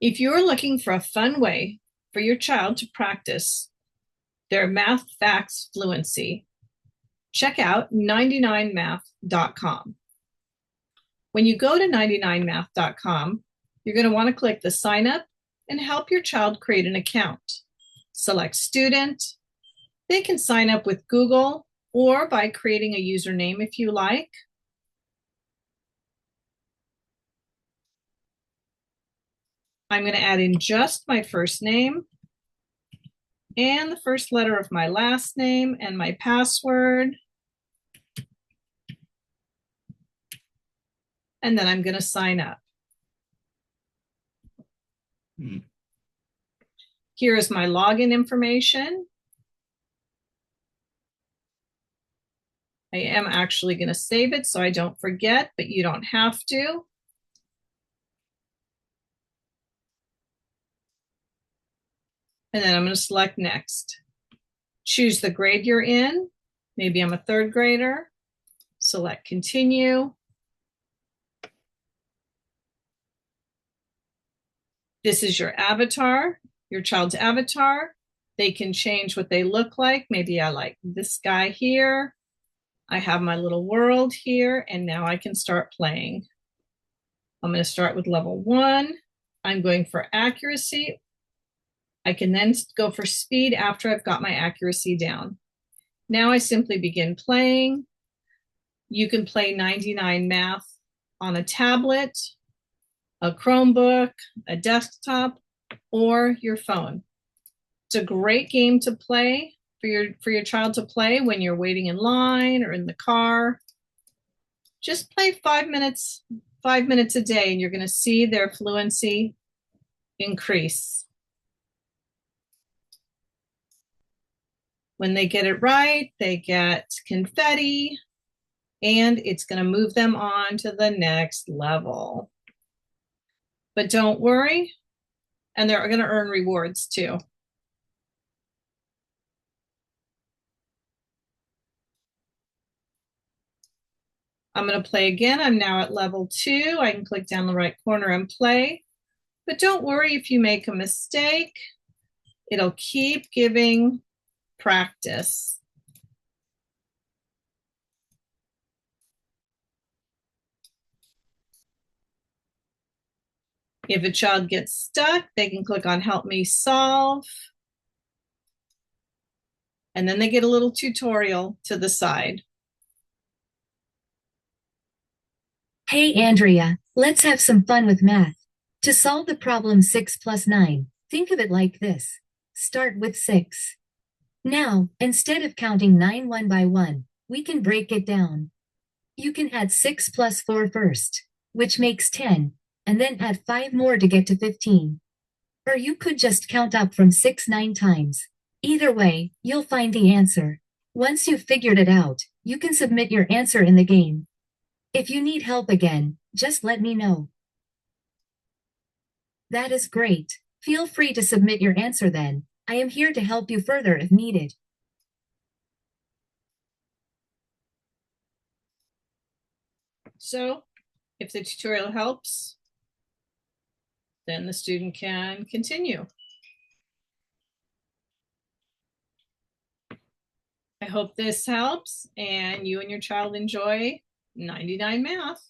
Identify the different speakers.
Speaker 1: If you're looking for a fun way for your child to practice their math facts fluency, check out 99math.com. When you go to 99math.com, you're going to want to click the sign up and help your child create an account. Select student. They can sign up with Google or by creating a username if you like. I'm going to add in just my first name and the first letter of my last name and my password. And then I'm going to sign up. Here is my login information. I am actually going to save it so I don't forget, but you don't have to. And then I'm going to select next. Choose the grade you're in. Maybe I'm a third grader. Select continue. This is your avatar, your child's avatar. They can change what they look like. Maybe I like this guy here. I have my little world here, and now I can start playing. I'm going to start with level 1. I'm going for accuracy. I can then go for speed after I've got my accuracy down. Now I simply begin playing. You can play 99 Math on a tablet, a Chromebook, a desktop, or your phone. It's a great game to play for your child to play when you're waiting in line or in the car. Just play 5 minutes a day, and you're going to see their fluency increase. When they get it right, they get confetti, and it's going to move them on to the next level. But don't worry, and they're going to earn rewards too. I'm going to play again. I'm now at level 2. I can click down the right corner and play. But don't worry if you make a mistake. It'll keep giving practice. If a child gets stuck, they can click on Help Me Solve. And then they get a little tutorial to the side.
Speaker 2: Hey Andrea, let's have some fun with math. To solve the problem 6 plus 9, think of it like this. Start with 6. Now, instead of counting 9 one by one, we can break it down. You can add 6 plus 4 first, which makes 10, and then add 5 more to get to 15. Or you could just count up from 6 9 times. Either way, you'll find the answer. Once you've figured it out, you can submit your answer in the game. If you need help again, just let me know. That is great. Feel free to submit your answer then. I am here to help you further if needed.
Speaker 1: So, if the tutorial helps, then the student can continue. I hope this helps and you and your child enjoy 99 Math.